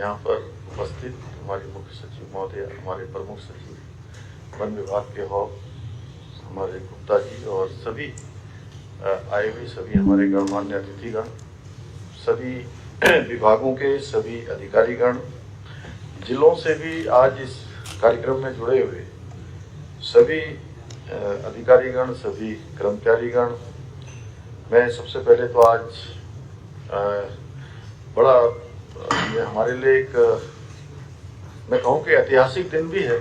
यहाँ पर उपस्थित हमारी मुख्य सचिव महोदय, हमारे प्रमुख सचिव वन विभाग के हमारे गुप्ता जी और सभी आए हुए सभी हमारे गणमान्य अतिथिगण, सभी विभागों के सभी अधिकारीगण, जिलों से भी आज इस कार्यक्रम में जुड़े हुए सभी अधिकारीगण, सभी कर्मचारीगण, मैं सबसे पहले तो आज बड़ा ये हमारे लिए एक मैं कहूँ कि ऐतिहासिक दिन भी है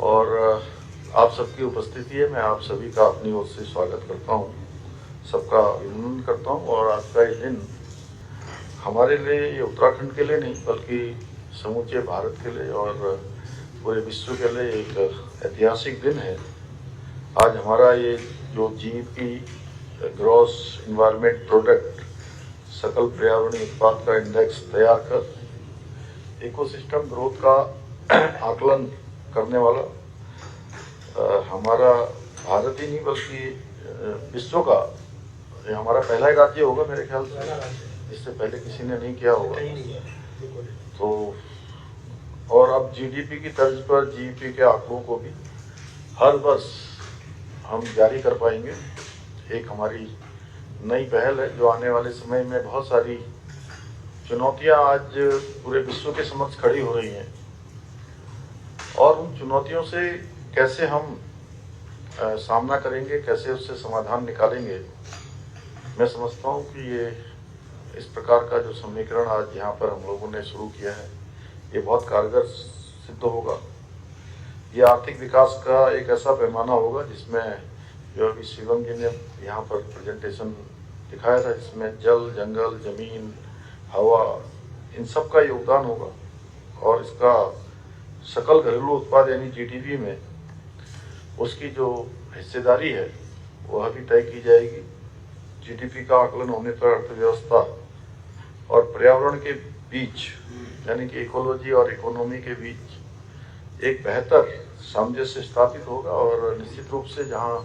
और आप सबकी उपस्थिति है। मैं आप सभी का अपनी ओर से स्वागत करता हूँ, सबका अभिनंदन करता हूँ। और आज का ये दिन हमारे लिए, ये उत्तराखंड के लिए नहीं बल्कि समूचे भारत के लिए और पूरे विश्व के लिए एक ऐतिहासिक दिन है। आज हमारा ये जो जीईपी ग्रॉस इन्वायरमेंट प्रोडक्ट सकल पर्यावरणीय उत्पाद का इंडेक्स तैयार कर इकोसिस्टम ग्रोथ का आकलन करने वाला हमारा भारत ही नहीं बल्कि विश्व का ये हमारा पहला ही राज्य होगा मेरे ख्याल से, इससे पहले किसी ने नहीं किया होगा। तो और अब जीडीपी की तर्ज पर जीईपी के आंकड़ों को भी हर वर्ष हम जारी कर पाएंगे। एक हमारी नई पहल है जो आने वाले समय में बहुत सारी चुनौतियां आज पूरे विश्व के समक्ष खड़ी हो रही हैं और उन चुनौतियों से कैसे हम सामना करेंगे, कैसे उससे समाधान निकालेंगे। मैं समझता हूं कि ये इस प्रकार का जो समीकरण आज यहाँ पर हम लोगों ने शुरू किया है ये बहुत कारगर सिद्ध होगा। ये आर्थिक विकास का एक ऐसा पैमाना होगा जिसमें जो अभी शिवम जी ने यहाँ पर प्रेजेंटेशन दिखाया था, जिसमें जल, जंगल, जमीन, हवा, इन सब का योगदान होगा और इसका सकल घरेलू उत्पाद यानी जीडीपी में उसकी जो हिस्सेदारी है वह भी तय की जाएगी। जीडीपी का आकलन होने पर अर्थव्यवस्था और पर्यावरण के बीच यानी कि इकोलॉजी और इकोनॉमी के बीच एक बेहतर सामंजस्य स्थापित होगा और निश्चित रूप से जहाँ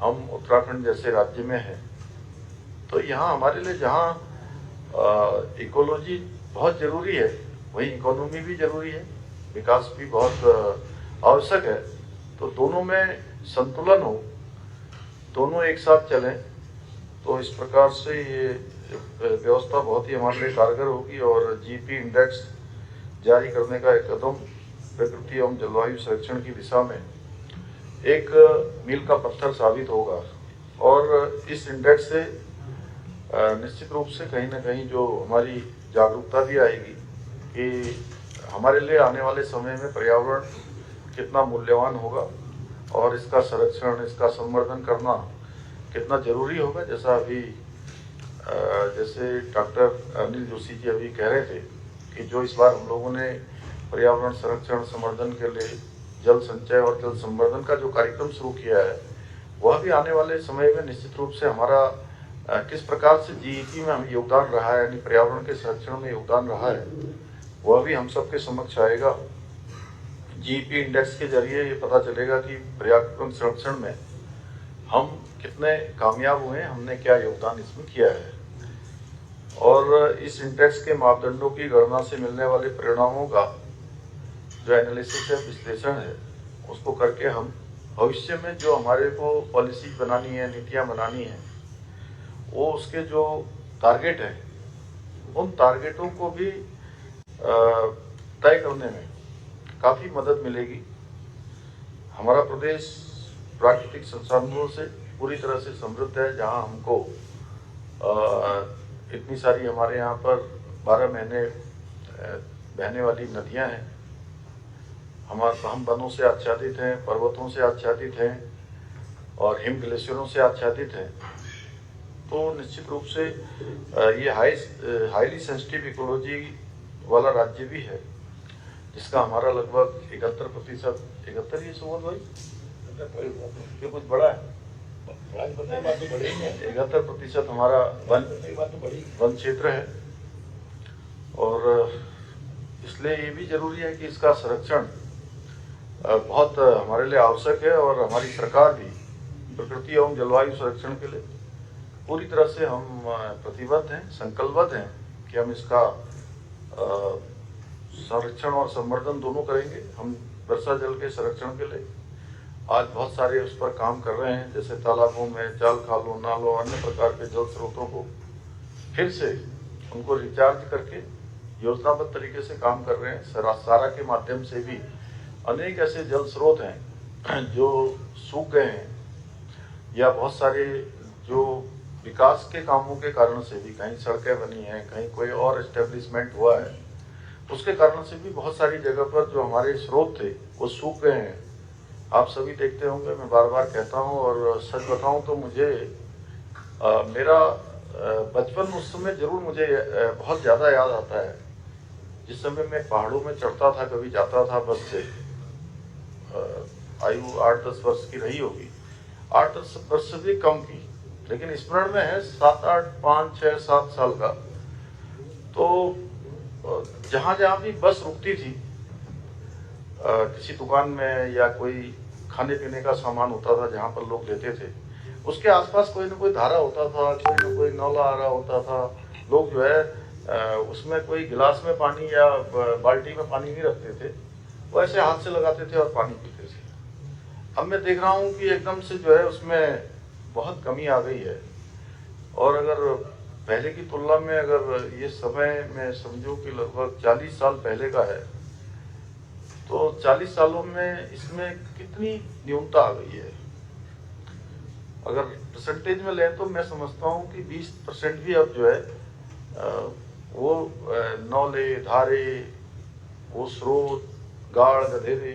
हम उत्तराखंड जैसे राज्य में हैं तो यहाँ हमारे लिए जहाँ इकोलॉजी बहुत ज़रूरी है वहीं इकोनॉमी भी ज़रूरी है, विकास भी बहुत आवश्यक है। तो दोनों में संतुलन हो, दोनों एक साथ चलें तो इस प्रकार से ये व्यवस्था बहुत ही हमारे लिए कारगर होगी और जीपी इंडेक्स जारी करने का एक कदम प्रकृति एवं जलवायु संरक्षण की दिशा में एक मील का पत्थर साबित होगा। और इस इंडेक्स से निश्चित रूप से कहीं ना कहीं जो हमारी जागरूकता भी आएगी कि हमारे लिए आने वाले समय में पर्यावरण कितना मूल्यवान होगा और इसका संरक्षण, इसका संवर्धन करना कितना जरूरी होगा। जैसा अभी जैसे डॉक्टर अनिल जोशी जी अभी कह रहे थे कि जो इस बार हम लोगों ने पर्यावरण संरक्षण संवर्धन के लिए जल संचय और जल संवर्धन का जो कार्यक्रम शुरू किया है वह भी आने वाले समय में निश्चित रूप से हमारा किस प्रकार से जीईपी में हम योगदान रहा है यानी पर्यावरण के संरक्षण में योगदान रहा है वह भी हम सबके समक्ष आएगा। जीईपी इंडेक्स के जरिए ये पता चलेगा कि पर्यावरण संरक्षण में हम कितने कामयाब हुए, हमने क्या योगदान इसमें किया है। और इस इंडेक्स के मापदंडों की गणना से मिलने वाले परिणामों का जो एनालिसिस है, विश्लेषण है, उसको करके हम भविष्य में जो हमारे को पॉलिसी बनानी है, नीतियाँ बनानी है, वो उसके जो टारगेट है उन टारगेटों को भी तय करने में काफ़ी मदद मिलेगी। हमारा प्रदेश प्राकृतिक संसाधनों से पूरी तरह से समृद्ध है, जहाँ हमको इतनी सारी हमारे यहाँ पर 12 महीने बहने वाली नदियाँ हैं, हम वनों से आच्छादित हैं, पर्वतों से आच्छादित हैं और हिम ग्लेशियरों से आच्छादित हैं। तो निश्चित रूप से ये हाईली सेंसिटिव इकोलॉजी वाला राज्य भी है जिसका हमारा लगभग 71%, 71 ये सुबोध भाई ये कुछ बड़ा है, 71% हमारा वन क्षेत्र है और इसलिए ये भी जरूरी है कि इसका संरक्षण बहुत हमारे लिए आवश्यक है और हमारी सरकार भी प्रकृति एवं जलवायु संरक्षण के लिए पूरी तरह से हम प्रतिबद्ध हैं, संकल्पबद्ध हैं कि हम इसका संरक्षण और संवर्धन दोनों करेंगे हम वर्षा जल के संरक्षण के लिए। आज बहुत सारे उस पर काम कर रहे हैं, जैसे तालाबों में जाल खालों, नालों, अन्य प्रकार के जल स्रोतों को फिर से उनको रिचार्ज करके योजनाबद्ध तरीके से काम कर रहे हैं। सारा के माध्यम से भी अनेक ऐसे जल स्रोत हैं जो सूख गए हैं, या बहुत सारे जो विकास के कामों के कारण से भी, कहीं सड़कें बनी हैं, कहीं कोई और एस्टेब्लिशमेंट हुआ है, उसके कारण से भी बहुत सारी जगह पर जो हमारे स्रोत थे वो सूख गए हैं। आप सभी देखते होंगे, मैं बार बार कहता हूँ, और सच बताऊँ तो मुझे मेरा बचपन उस समय जरूर मुझे बहुत ज़्यादा याद आता है, जिस समय मैं पहाड़ों में चढ़ता था, कभी जाता था बस से। आयु 8-10 वर्ष की रही होगी, 8-10 वर्ष से भी कम की, लेकिन स्मरण में है 7-8, 5, 6, 7 साल का। तो जहाँ जहाँ भी बस रुकती थी, किसी दुकान में या कोई खाने पीने का सामान होता था जहाँ पर लोग लेते थे, उसके आसपास कोई ना कोई धारा होता था, कोई ना कोई नौला आ रहा होता था। लोग जो है उसमें कोई गिलास में पानी या बाल्टी में पानी नहीं रखते थे, वो ऐसे हाथ से लगाते थे और पानी पीते थे। अब मैं देख रहा हूँ कि एकदम से जो है उसमें बहुत कमी आ गई है। और अगर पहले की तुलना में अगर ये समय मैं समझूं कि लगभग 40 साल पहले का है, तो 40 सालों में इसमें कितनी न्यूनता आ गई है। अगर परसेंटेज में लें तो मैं समझता हूँ कि 20% भी अब जो है वो नौले, धारे, वो स्रोत, गाड़, गधेरे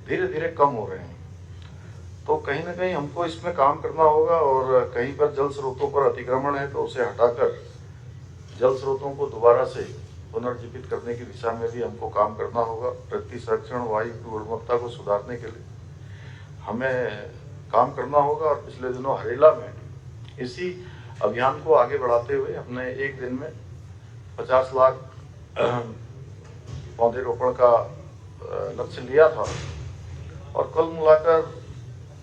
धीरे धीरे कम हो रहे हैं। तो कहीं ना कहीं हमको इसमें काम करना होगा, और कहीं पर जल स्रोतों पर अतिक्रमण है तो उसे हटाकर जल स्रोतों को दोबारा से पुनर्जीवित करने की दिशा में भी हमको काम करना होगा। प्रकृति संरक्षण, वायु की गुणवत्ता को सुधारने के लिए हमें काम करना होगा। और पिछले दिनों हरेला में इसी अभियान को आगे बढ़ाते हुए हमने एक दिन में 50 लाख पौधे रोपण का लक्ष्य लिया था, और कल मिलाकर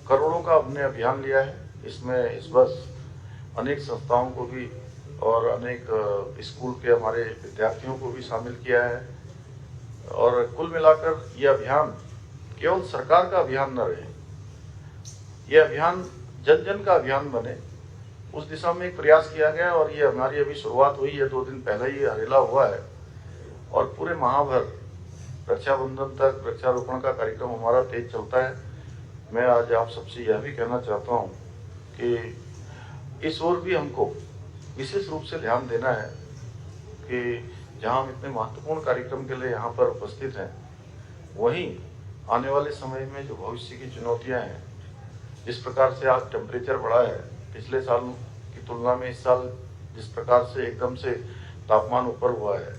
करोड़ों का हमने अभियान लिया है। इसमें इस वर्ष अनेक संस्थाओं को भी और अनेक स्कूल के हमारे विद्यार्थियों को भी शामिल किया है। और कुल मिलाकर यह अभियान केवल सरकार का अभियान न रहे, यह अभियान जन जन का अभियान बने, उस दिशा में एक प्रयास किया गया। और ये हमारी अभी शुरुआत हुई है, 2 दिन पहले ही हरेला हुआ है, और पूरे माह भर रक्षाबंधन तक वृक्षारोपण का कार्यक्रम हमारा तेज चलता है। मैं आज आप सबसे यह भी कहना चाहता हूँ कि इस ओर भी हमको विशेष रूप से ध्यान देना है कि जहाँ हम इतने महत्वपूर्ण कार्यक्रम के लिए यहाँ पर उपस्थित हैं, वहीं आने वाले समय में जो भविष्य की चुनौतियाँ हैं, जिस प्रकार से आज टेम्परेचर बढ़ा है, पिछले साल की तुलना में इस साल जिस प्रकार से एकदम से तापमान ऊपर हुआ है,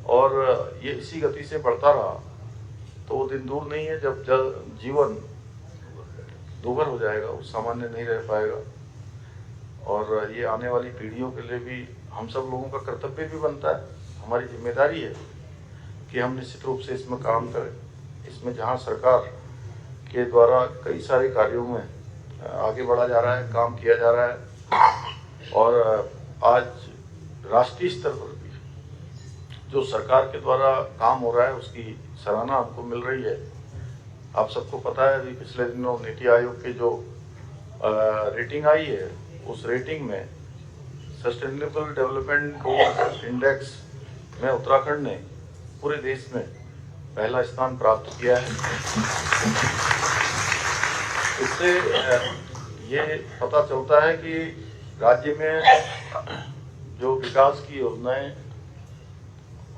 और ये इसी गति से बढ़ता रहा तो वो दिन दूर नहीं है जब जीवन दुर्भर हो जाएगा, वो सामान्य नहीं रह पाएगा। और ये आने वाली पीढ़ियों के लिए भी हम सब लोगों का कर्तव्य भी बनता है, हमारी जिम्मेदारी है कि हम निश्चित रूप से इसमें काम करें। इसमें जहाँ सरकार के द्वारा कई सारे कार्यों में आगे बढ़ा जा रहा है, काम किया जा रहा है, और आज राष्ट्रीय स्तर पर भी जो सरकार के द्वारा काम हो रहा है उसकी सराहना हमको मिल रही है। आप सबको पता है अभी पिछले दिनों नीति आयोग की जो रेटिंग आई है, उस रेटिंग में सस्टेनेबल डेवलपमेंट गोल्स इंडेक्स में उत्तराखंड ने पूरे देश में पहला स्थान प्राप्त किया है। इससे ये पता चलता है कि राज्य में जो विकास की योजनाएं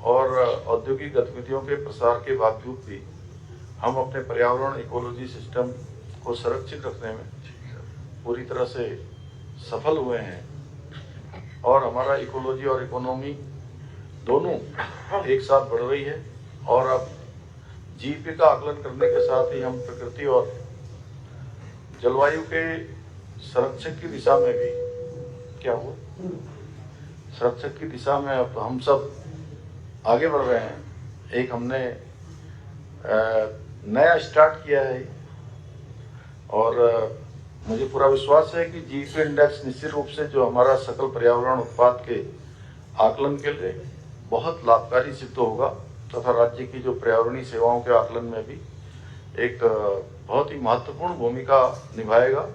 और औद्योगिक गतिविधियों के प्रसार के बावजूद भी हम अपने पर्यावरण इकोलॉजी सिस्टम को सुरक्षित रखने में पूरी तरह से सफल हुए हैं, और हमारा इकोलॉजी और इकोनॉमी दोनों एक साथ बढ़ रही है। और अब जीडीपी का आकलन करने के साथ ही हम प्रकृति और जलवायु के संरक्षण की दिशा में भी संरक्षण की दिशा में अब हम सब आगे बढ़ रहे हैं। एक हमने नया स्टार्ट किया है, और मुझे पूरा विश्वास है कि जीडीपी इंडेक्स निश्चित रूप से जो हमारा सकल पर्यावरण उत्पाद के आकलन के लिए बहुत लाभकारी सिद्ध होगा तथा राज्य की जो पर्यावरणीय सेवाओं के आकलन में भी एक बहुत ही महत्वपूर्ण भूमिका निभाएगा।